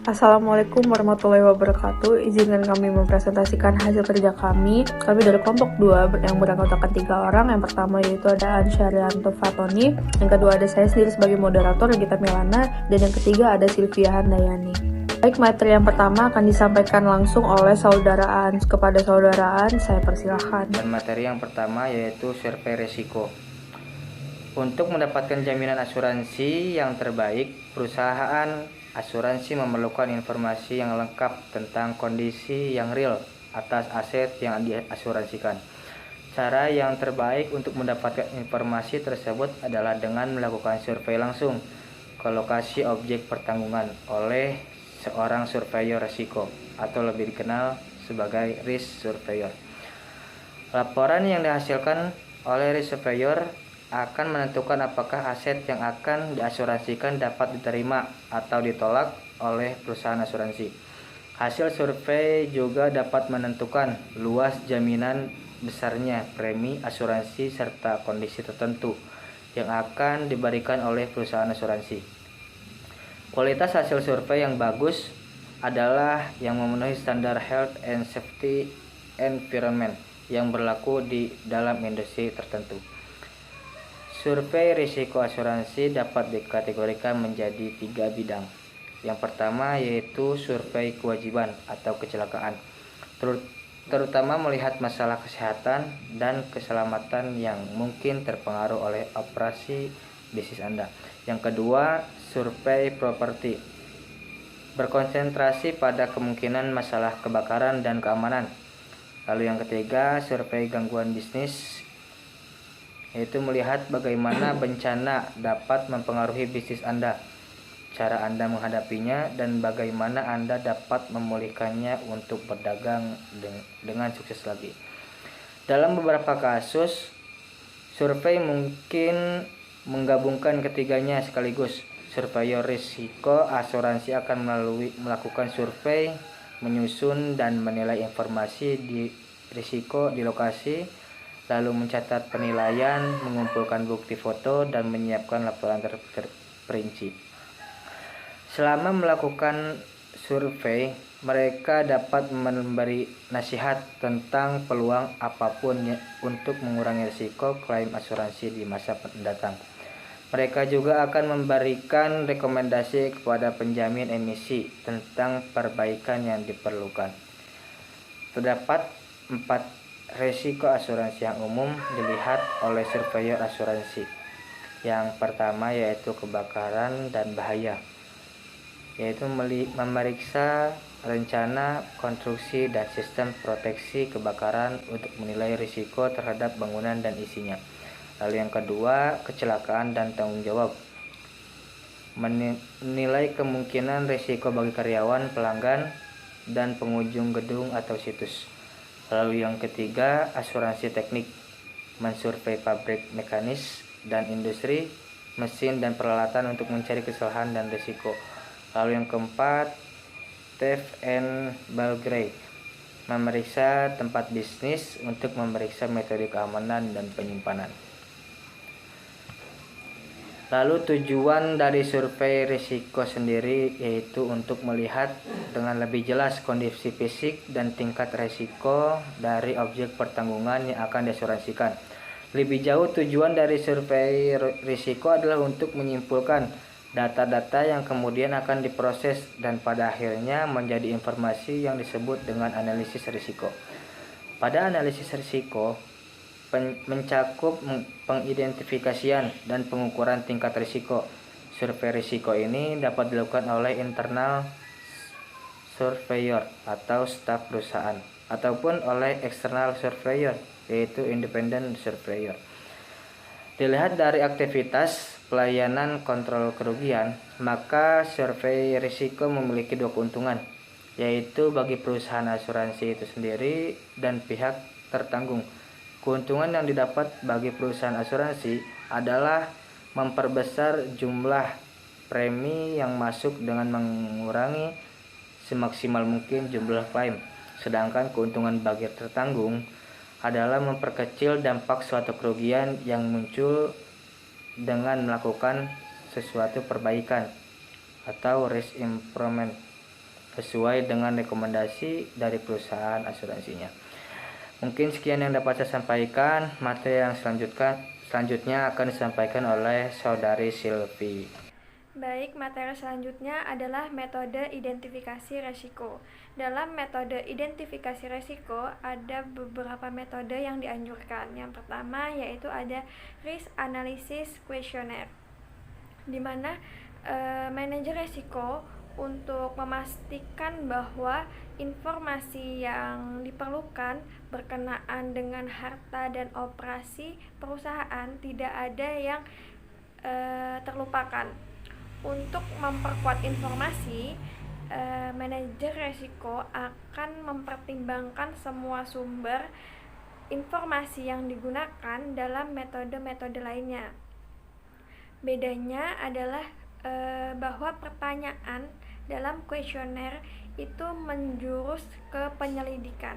Assalamualaikum warahmatullahi wabarakatuh. Izinkan kami mempresentasikan hasil kerja kami. Kami dari kelompok 2 yang beranggotakan 3 orang. Yang pertama yaitu ada Ansyarianto Fatoni. Yang kedua ada saya sendiri sebagai moderator, Gita Milana. Dan yang ketiga ada Sylvia Handayani. Baik, materi yang pertama akan disampaikan langsung oleh saudaraan. Kepada saudaraan, saya persilahkan. Dan materi yang pertama yaitu survei risiko. Untuk mendapatkan jaminan asuransi yang terbaik, perusahaan asuransi memerlukan informasi yang lengkap tentang kondisi yang real atas aset yang diasuransikan. Cara yang terbaik untuk mendapatkan informasi tersebut adalah dengan melakukan survei langsung ke lokasi objek pertanggungan oleh seorang surveyor risiko atau lebih dikenal sebagai risk surveyor. Laporan yang dihasilkan oleh risk surveyor akan menentukan apakah aset yang akan diasuransikan dapat diterima atau ditolak oleh perusahaan asuransi. Hasil survei juga dapat menentukan luas jaminan, besarnya premi asuransi, serta kondisi tertentu yang akan diberikan oleh perusahaan asuransi. Kualitas hasil survei yang bagus adalah yang memenuhi standar health and safety environment yang berlaku di dalam industri tertentu. Survei risiko asuransi dapat dikategorikan menjadi 3 bidang. Yang pertama yaitu survei kewajiban atau kecelakaan, terutama melihat masalah kesehatan dan keselamatan yang mungkin terpengaruh oleh operasi bisnis Anda. Yang kedua, survei properti, berkonsentrasi pada kemungkinan masalah kebakaran dan keamanan. Lalu yang ketiga, survei gangguan bisnis, yaitu melihat bagaimana bencana dapat mempengaruhi bisnis Anda, cara Anda menghadapinya, dan bagaimana Anda dapat memulihkannya untuk berdagang dengan sukses lagi. Dalam beberapa kasus, survei mungkin menggabungkan ketiganya sekaligus. Surveyor risiko asuransi akan melakukan survei, menyusun dan menilai informasi di risiko di lokasi, lalu mencatat penilaian, mengumpulkan bukti foto, dan menyiapkan laporan terperinci. Selama melakukan survei, mereka dapat memberi nasihat tentang peluang apapun untuk mengurangi risiko klaim asuransi di masa mendatang. Mereka juga akan memberikan rekomendasi kepada penjamin emisi tentang perbaikan yang diperlukan. Terdapat 4 risiko asuransi yang umum dilihat oleh surveyor asuransi. Yang pertama yaitu kebakaran dan bahaya, yaitu memeriksa rencana, konstruksi, dan sistem proteksi kebakaran untuk menilai risiko terhadap bangunan dan isinya. Lalu yang kedua, kecelakaan dan tanggung jawab, menilai kemungkinan risiko bagi karyawan, pelanggan, dan pengunjung gedung atau situs. Lalu yang ketiga, asuransi teknik, mensurvei pabrik, mekanis, dan industri, mesin dan peralatan untuk mencari kesalahan dan risiko. Lalu yang keempat, theft and burglary, memeriksa tempat bisnis untuk memeriksa metode keamanan dan penyimpanan. Lalu tujuan dari survei risiko sendiri yaitu untuk melihat dengan lebih jelas kondisi fisik dan tingkat risiko dari objek pertanggungan yang akan diasuransikan. Lebih jauh, tujuan dari survei risiko adalah untuk menyimpulkan data-data yang kemudian akan diproses dan pada akhirnya menjadi informasi yang disebut dengan analisis risiko. Pada analisis risiko mencakup pengidentifikasian dan pengukuran tingkat risiko. Survei risiko ini dapat dilakukan oleh internal surveyor atau staf perusahaan ataupun oleh external surveyor yaitu independent surveyor. Dilihat dari aktivitas pelayanan kontrol kerugian, maka survei risiko memiliki 2 keuntungan, yaitu bagi perusahaan asuransi itu sendiri dan pihak tertanggung. Keuntungan yang didapat bagi perusahaan asuransi adalah memperbesar jumlah premi yang masuk dengan mengurangi semaksimal mungkin jumlah klaim. Sedangkan keuntungan bagi tertanggung adalah memperkecil dampak suatu kerugian yang muncul dengan melakukan sesuatu perbaikan atau risk improvement sesuai dengan rekomendasi dari perusahaan asuransinya. Mungkin sekian yang dapat saya sampaikan. Materi yang selanjutnya akan disampaikan oleh Saudari Silvi. Baik, materi selanjutnya adalah metode identifikasi resiko. Dalam metode identifikasi resiko, ada beberapa metode yang dianjurkan. Yang pertama yaitu ada risk analysis questionnaire, di mana manajer resiko untuk memastikan bahwa informasi yang diperlukan berkenaan dengan harta dan operasi perusahaan tidak ada yang terlupakan. Untuk memperkuat informasi, manajer resiko akan mempertimbangkan semua sumber informasi yang digunakan dalam metode-metode lainnya. Bedanya adalah bahwa pertanyaan dalam kuesioner itu menjurus ke penyelidikan.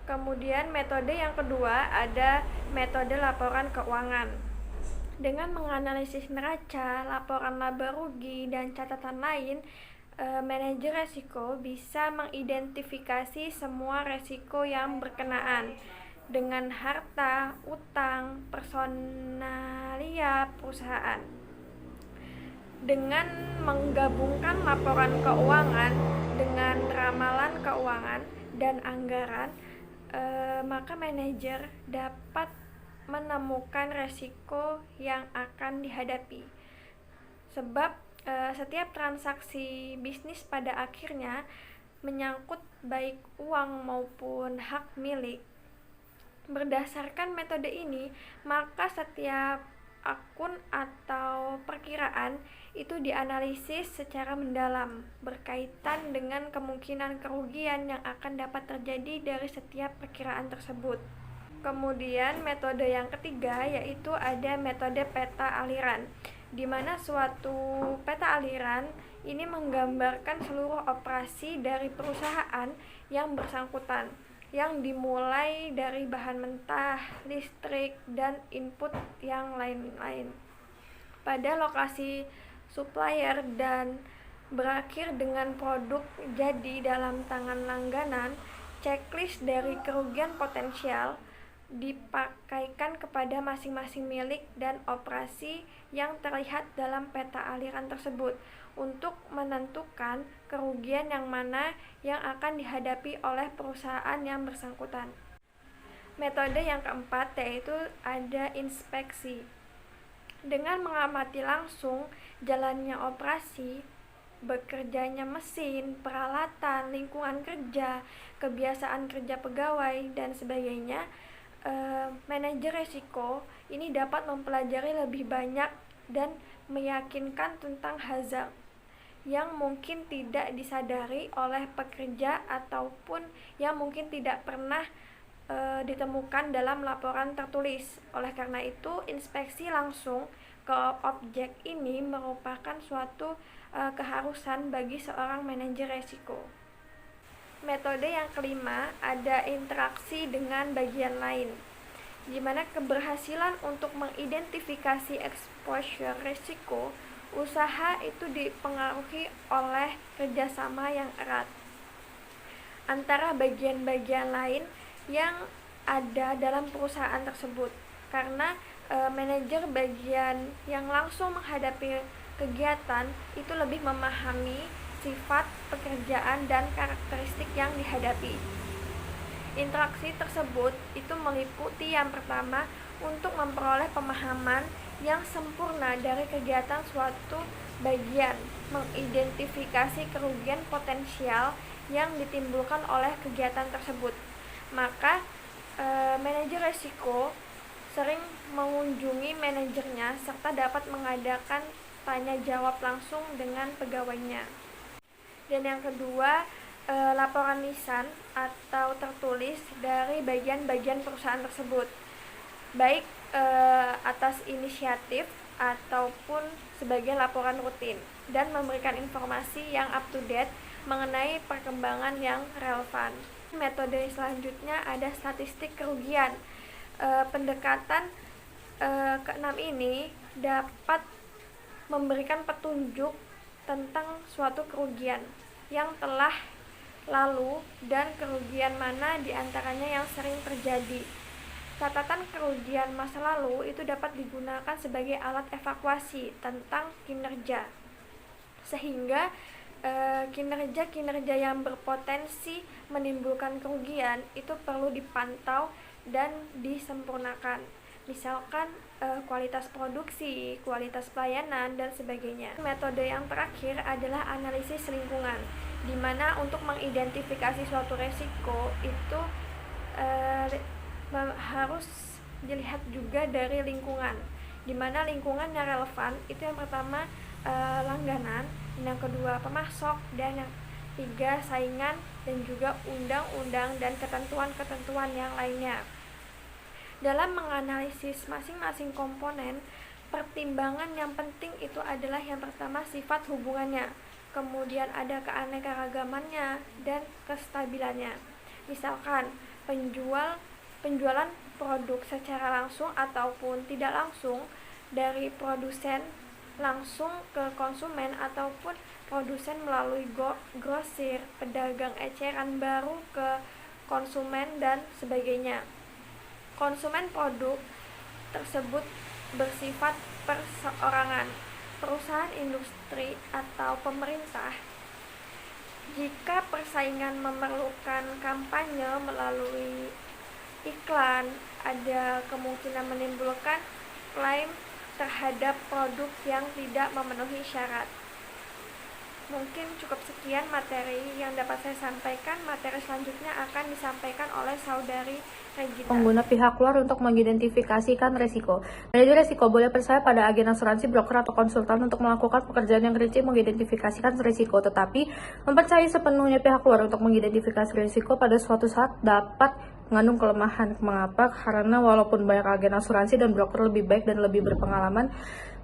Kemudian metode yang kedua ada metode laporan keuangan. Dengan menganalisis neraca, laporan laba rugi, dan catatan lain, manajer resiko bisa mengidentifikasi semua resiko yang berkenaan dengan harta, utang, personalia perusahaan. Dengan menggabungkan laporan keuangan dengan ramalan keuangan dan anggaran, maka manajer dapat menemukan resiko yang akan dihadapi. Sebab setiap transaksi bisnis pada akhirnya menyangkut baik uang maupun hak milik. Berdasarkan metode ini, maka setiap akun atau perkiraan itu dianalisis secara mendalam berkaitan dengan kemungkinan kerugian yang akan dapat terjadi dari setiap perkiraan tersebut. Kemudian metode yang ketiga yaitu ada metode peta aliran, di mana suatu peta aliran ini menggambarkan seluruh operasi dari perusahaan yang bersangkutan, yang dimulai dari bahan mentah, listrik, dan input yang lain-lain pada lokasi supplier dan berakhir dengan produk jadi dalam tangan langganan. Checklist dari kerugian potensial dipakaikan kepada masing-masing milik dan operasi yang terlihat dalam peta aliran tersebut untuk menentukan kerugian yang mana yang akan dihadapi oleh perusahaan yang bersangkutan. Metode yang keempat yaitu ada inspeksi. Dengan mengamati langsung jalannya operasi, bekerjanya mesin, peralatan, lingkungan kerja, kebiasaan kerja pegawai, dan sebagainya, manajer resiko ini dapat mempelajari lebih banyak dan meyakinkan tentang hazard yang mungkin tidak disadari oleh pekerja ataupun yang mungkin tidak pernah ditemukan dalam laporan tertulis. Oleh karena itu, inspeksi langsung ke objek ini merupakan suatu keharusan bagi seorang manajer resiko. Metode yang kelima ada interaksi dengan bagian lain, di mana keberhasilan untuk mengidentifikasi exposure risiko usaha itu dipengaruhi oleh kerjasama yang erat antara bagian-bagian lain yang ada dalam perusahaan tersebut, karena manajer bagian yang langsung menghadapi kegiatan itu lebih memahami sifat pekerjaan dan karakteristik yang dihadapi. Interaksi tersebut itu meliputi yang pertama untuk memperoleh pemahaman yang sempurna dari kegiatan suatu bagian, mengidentifikasi kerugian potensial yang ditimbulkan oleh kegiatan tersebut. Maka manajer risiko sering mengunjungi manajernya serta dapat mengadakan tanya jawab langsung dengan pegawainya. Dan yang kedua, laporan lisan atau tertulis dari bagian-bagian perusahaan tersebut, baik atas inisiatif ataupun sebagai laporan rutin, dan memberikan informasi yang up to date mengenai perkembangan yang relevan. Metode selanjutnya ada statistik kerugian. Pendekatan keenam ini dapat memberikan petunjuk tentang suatu kerugian. yang telah lalu dan kerugian mana di antaranya yang sering terjadi. Catatan kerugian masa lalu itu dapat digunakan sebagai alat evaluasi tentang kinerja, sehingga kinerja-kinerja yang berpotensi menimbulkan kerugian itu perlu dipantau dan disempurnakan. Misalkan kualitas produksi, kualitas pelayanan, dan sebagainya. Metode yang terakhir adalah analisis lingkungan, di mana untuk mengidentifikasi suatu resiko itu harus dilihat juga dari lingkungan, di mana lingkungan yang relevan itu yang pertama langganan, yang kedua pemasok, dan yang tiga saingan, dan juga undang-undang dan ketentuan-ketentuan yang lainnya. Dalam menganalisis masing-masing komponen, pertimbangan yang penting itu adalah yang pertama sifat hubungannya, kemudian ada keanekaragamannya dan kestabilannya. Misalkan penjualan produk secara langsung ataupun tidak langsung dari produsen langsung ke konsumen, ataupun produsen melalui grosir, pedagang eceran baru ke konsumen, dan sebagainya. Konsumen produk tersebut bersifat perseorangan, perusahaan industri, atau pemerintah. Jika persaingan memerlukan kampanye melalui iklan, ada kemungkinan menimbulkan klaim terhadap produk yang tidak memenuhi syarat. Mungkin cukup sekian materi yang dapat saya sampaikan. Materi selanjutnya akan disampaikan oleh saudari Regina. Pengguna pihak luar untuk mengidentifikasikan resiko. Manajer resiko boleh percaya pada agen asuransi, broker, atau konsultan untuk melakukan pekerjaan yang rinci mengidentifikasikan resiko, tetapi mempercayai sepenuhnya pihak luar untuk mengidentifikasi resiko pada suatu saat dapat mengandung kelemahan. Mengapa? Karena walaupun banyak agen asuransi dan broker lebih baik dan lebih berpengalaman,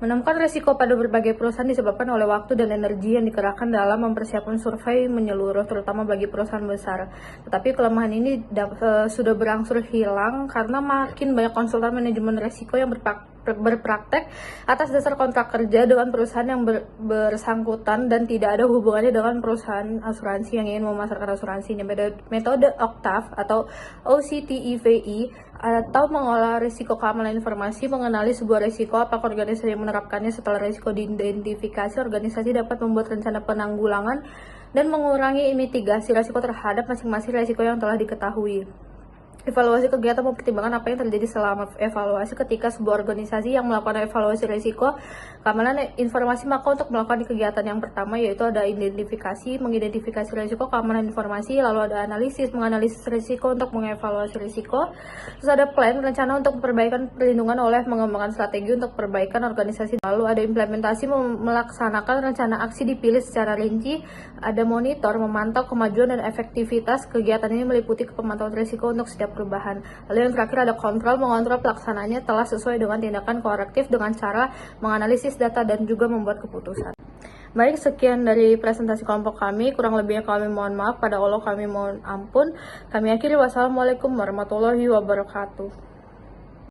menemukan risiko pada berbagai perusahaan disebabkan oleh waktu dan energi yang dikerahkan dalam mempersiapkan survei menyeluruh, terutama bagi perusahaan besar. Tetapi kelemahan ini sudah berangsur hilang karena makin banyak konsultan manajemen risiko yang berpraktek atas dasar kontrak kerja dengan perusahaan yang bersangkutan dan tidak ada hubungannya dengan perusahaan asuransi yang ingin memasarkan asuransinya. Metode OCTAV atau OCTEVI atau mengolah risiko keamanan informasi, mengenali sebuah risiko, apakah organisasi yang menerapkannya. Setelah risiko diidentifikasi, organisasi dapat membuat rencana penanggulangan dan mengurangi mitigasi risiko terhadap masing-masing risiko yang telah diketahui. Evaluasi kegiatan mempertimbangkan apa yang terjadi selama evaluasi. Ketika sebuah organisasi yang melakukan evaluasi risiko keamanan informasi, maka untuk melakukan kegiatan yang pertama yaitu ada mengidentifikasi risiko keamanan informasi, lalu ada menganalisis risiko untuk mengevaluasi risiko, terus ada plan, rencana untuk perbaikan perlindungan oleh mengembangkan strategi untuk perbaikan organisasi, lalu ada implementasi, melaksanakan rencana aksi dipilih secara rinci, ada monitor, memantau kemajuan dan efektivitas kegiatan ini meliputi pemantauan risiko untuk setiap perubahan. Lalu yang terakhir ada kontrol, mengontrol pelaksanaannya telah sesuai dengan tindakan korektif dengan cara menganalisis data dan juga membuat keputusan. Baik, sekian dari presentasi kelompok kami. Kurang lebihnya kami mohon maaf, pada Allah kami mohon ampun. Kami akhiri, wassalamualaikum warahmatullahi wabarakatuh.